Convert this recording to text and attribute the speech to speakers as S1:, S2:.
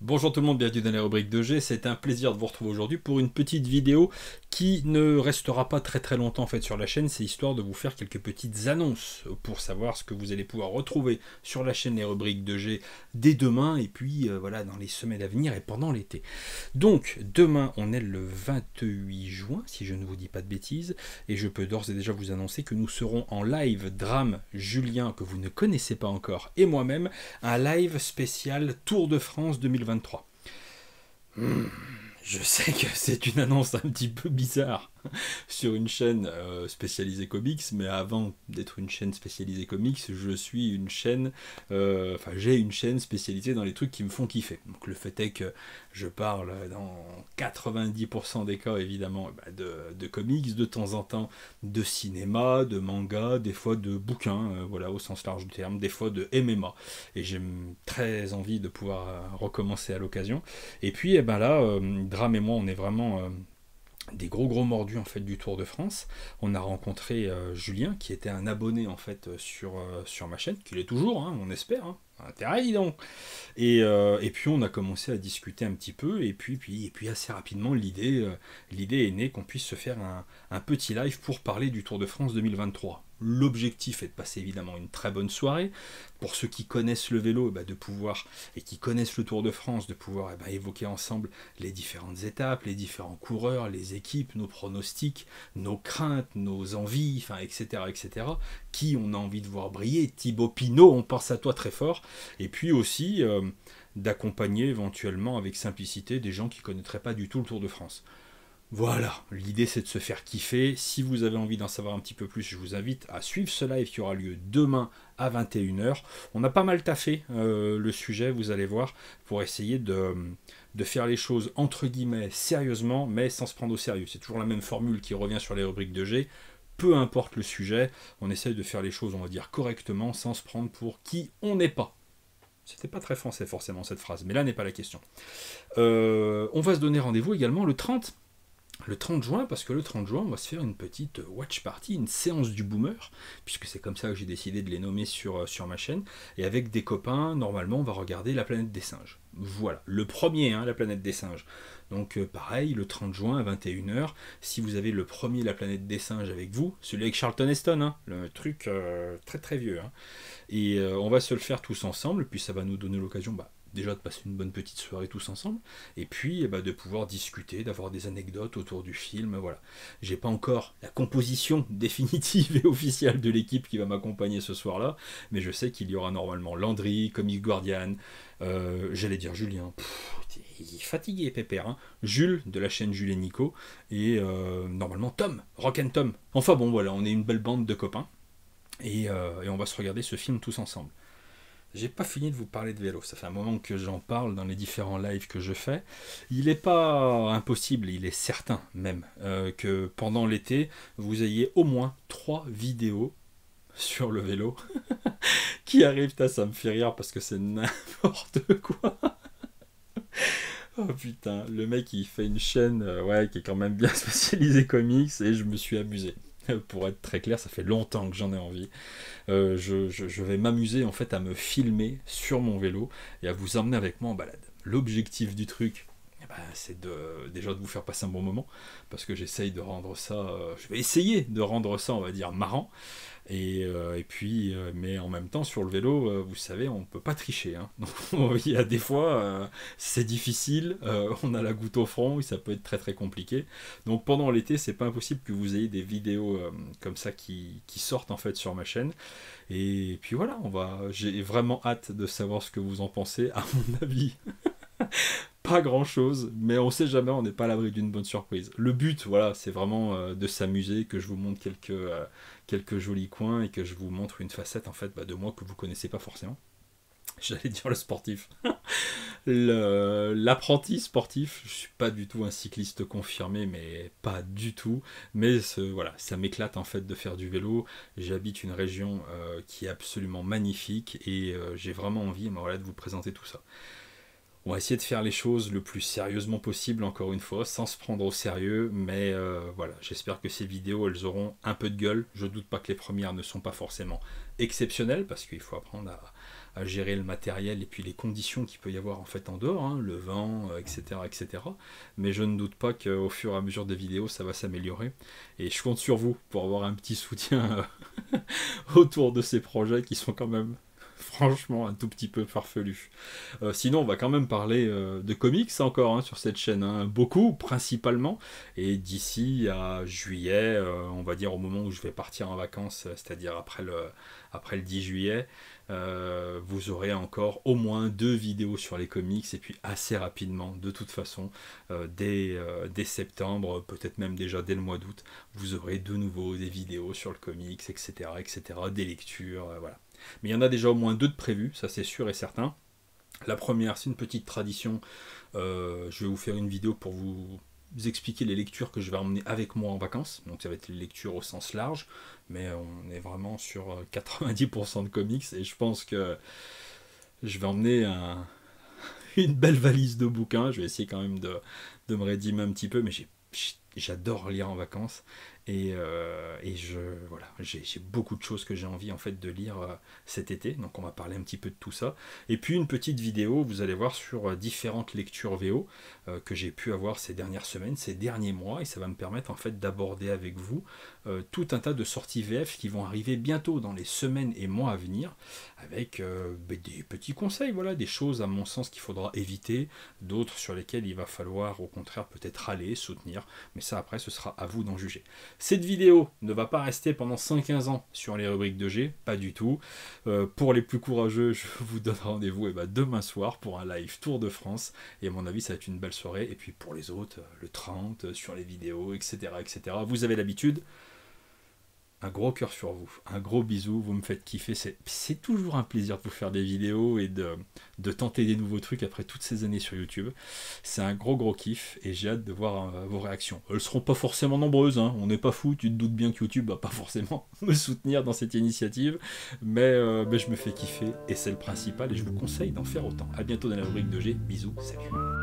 S1: Bonjour tout le monde, bienvenue dans la rubrique de G. C'est un plaisir de vous retrouver aujourd'hui pour une petite vidéo qui ne restera pas très longtemps en fait sur la chaîne. C'est histoire de vous faire quelques petites annonces pour savoir ce que vous allez pouvoir retrouver sur la chaîne les rubriques de G dès demain et puis voilà dans les semaines à venir et pendant l'été. Donc demain on est le 28 juin si je ne vous dis pas de bêtises et je peux d'ores et déjà vous annoncer que nous serons en live Drame Julien que vous ne connaissez pas encore et moi-même un live spécial Tour de France 2023. Je sais que c'est une annonce un petit peu bizarre sur une chaîne spécialisée comics, mais avant d'être une chaîne spécialisée comics, je suis une chaîne, j'ai une chaîne spécialisée dans les trucs qui me font kiffer. Donc le fait est que je parle dans 90% des cas évidemment de comics, de temps en temps de cinéma, de manga, des fois de bouquins, voilà au sens large du terme, des fois de MMA. Et j'ai très envie de pouvoir recommencer à l'occasion. Et puis Dram et moi on est vraiment des gros mordus en fait du Tour de France. On a rencontré Julien qui était un abonné en fait sur ma chaîne, qu'il est toujours, hein, on espère. Hein. Intérêt, dis donc. Et puis on a commencé à discuter un petit peu et puis assez rapidement l'idée est née qu'on puisse se faire un petit live pour parler du Tour de France 2023. L'objectif est de passer évidemment une très bonne soirée. Pour ceux qui connaissent le vélo, de pouvoir, et qui connaissent le Tour de France, de pouvoir évoquer ensemble les différentes étapes, les différents coureurs, les équipes, nos pronostics, nos craintes, nos envies, etc. Qui on a envie de voir briller. Thibaut Pinot, on pense à toi très fort. Et puis aussi d'accompagner éventuellement avec simplicité des gens qui ne connaîtraient pas du tout le Tour de France. Voilà, l'idée c'est de se faire kiffer. Si vous avez envie d'en savoir un petit peu plus, je vous invite à suivre ce live qui aura lieu demain à 21h. On a pas mal taffé le sujet, vous allez voir, pour essayer de faire les choses entre guillemets sérieusement, mais sans se prendre au sérieux. C'est toujours la même formule qui revient sur les rubriques de G. Peu importe le sujet, on essaye de faire les choses, on va dire, correctement, sans se prendre pour qui on n'est pas. C'était pas très français forcément cette phrase, mais là n'est pas la question. On va se donner rendez-vous également le 30 juin, parce que le 30 juin, on va se faire une petite watch party, une séance du boomer, puisque c'est comme ça que j'ai décidé de les nommer sur ma chaîne, et avec des copains, normalement, on va regarder La Planète des Singes. Voilà, le premier, La Planète des Singes. Donc pareil, le 30 juin à 21h, si vous avez le premier La Planète des Singes avec vous, celui avec Charlton Heston, le truc très vieux, et on va se le faire tous ensemble, puis ça va nous donner l'occasion, déjà de passer une bonne petite soirée tous ensemble, et puis de pouvoir discuter, d'avoir des anecdotes autour du film, voilà. J'ai pas encore la composition définitive et officielle de l'équipe qui va m'accompagner ce soir-là, mais je sais qu'il y aura normalement Landry, Comic Guardian, j'allais dire Julien, il est fatigué Pépère, Jules de la chaîne Jules et Nico, et normalement Tom, Rock and Tom. Enfin bon voilà, on est une belle bande de copains, et on va se regarder ce film tous ensemble. J'ai pas fini de vous parler de vélo, ça fait un moment que j'en parle dans les différents lives que je fais. Il n'est pas impossible, il est certain même, que pendant l'été, vous ayez au moins 3 vidéos sur le vélo qui arrivent. Ça me fait rire parce que c'est n'importe quoi. Oh putain, le mec il fait une chaîne qui est quand même bien spécialisée comics et je me suis amusé. Pour être très clair, ça fait longtemps que j'en ai envie. Je vais m'amuser en fait à me filmer sur mon vélo et à vous emmener avec moi en balade. L'objectif du truc, c'est déjà de vous faire passer un bon moment, parce que j'essaye de rendre ça, je vais essayer de rendre ça, on va dire, marrant, et puis, mais en même temps, sur le vélo, vous savez, on peut pas tricher, Donc, il y a des fois, c'est difficile, on a la goutte au front, et ça peut être très compliqué. Donc pendant l'été, c'est pas impossible que vous ayez des vidéos comme ça qui sortent en fait sur ma chaîne. Et puis voilà, j'ai vraiment hâte de savoir ce que vous en pensez. À mon avis, pas grand chose, mais on sait jamais, on n'est pas à l'abri d'une bonne surprise. Le but, voilà, c'est vraiment de s'amuser, que je vous montre quelques jolis coins et que je vous montre une facette en fait de moi que vous connaissez pas forcément. J'allais dire le sportif. L'apprenti sportif, je suis pas du tout un cycliste confirmé, mais pas du tout. Mais voilà, ça m'éclate en fait de faire du vélo. J'habite une région qui est absolument magnifique et j'ai vraiment envie de vous présenter tout ça. On va essayer de faire les choses le plus sérieusement possible, encore une fois, sans se prendre au sérieux, mais voilà, j'espère que ces vidéos, elles auront un peu de gueule. Je doute pas que les premières ne sont pas forcément exceptionnelles, parce qu'il faut apprendre à gérer le matériel et puis les conditions qu'il peut y avoir en fait en dehors, hein, le vent, etc., etc. Mais je ne doute pas qu'au fur et à mesure des vidéos, ça va s'améliorer. Et je compte sur vous pour avoir un petit soutien autour de ces projets qui sont quand même franchement un tout petit peu farfelu. Sinon, on va quand même parler de comics encore hein, sur cette chaîne, hein, beaucoup, principalement. Et d'ici à juillet, on va dire au moment où je vais partir en vacances, c'est-à-dire après le 10 juillet, vous aurez encore au moins 2 vidéos sur les comics, et puis assez rapidement, de toute façon, dès septembre, peut-être même déjà dès le mois d'août, vous aurez de nouveau des vidéos sur le comics, etc., etc., des lectures, voilà. Mais il y en a déjà au moins 2 de prévus, ça c'est sûr et certain. La première, c'est une petite tradition. Je vais vous faire une vidéo pour vous expliquer les lectures que je vais emmener avec moi en vacances. Donc ça va être les lectures au sens large, mais on est vraiment sur 90% de comics et je pense que je vais emmener une belle valise de bouquins. Je vais essayer quand même de me rédimer un petit peu, mais j'adore lire en vacances et voilà, j'ai beaucoup de choses que j'ai envie en fait de lire cet été, donc on va parler un petit peu de tout ça et puis une petite vidéo, vous allez voir, sur différentes lectures VO que j'ai pu avoir ces dernières semaines, ces derniers mois, et ça va me permettre en fait d'aborder avec vous tout un tas de sorties VF qui vont arriver bientôt dans les semaines et mois à venir avec des petits conseils, voilà, des choses à mon sens qu'il faudra éviter, d'autres sur lesquelles il va falloir au contraire peut-être aller, soutenir, mais ça après ce sera à vous d'en juger. Cette vidéo ne va pas rester pendant 115 ans sur les rubriques de G, pas du tout. Pour les plus courageux, je vous donne rendez-vous demain soir pour un live Tour de France, et à mon avis ça va être une belle soirée, et puis pour les autres, le 30, sur les vidéos, etc. etc. Vous avez l'habitude. Un gros cœur sur vous, un gros bisou, vous me faites kiffer, c'est toujours un plaisir de vous faire des vidéos et de tenter des nouveaux trucs après toutes ces années sur YouTube. C'est un gros kiff et j'ai hâte de voir vos réactions. Elles seront pas forcément nombreuses, hein. On n'est pas fou, tu te doutes bien que YouTube va pas forcément me soutenir dans cette initiative, mais je me fais kiffer et c'est le principal et je vous conseille d'en faire autant. A bientôt dans la rubrique de G, bisous, salut.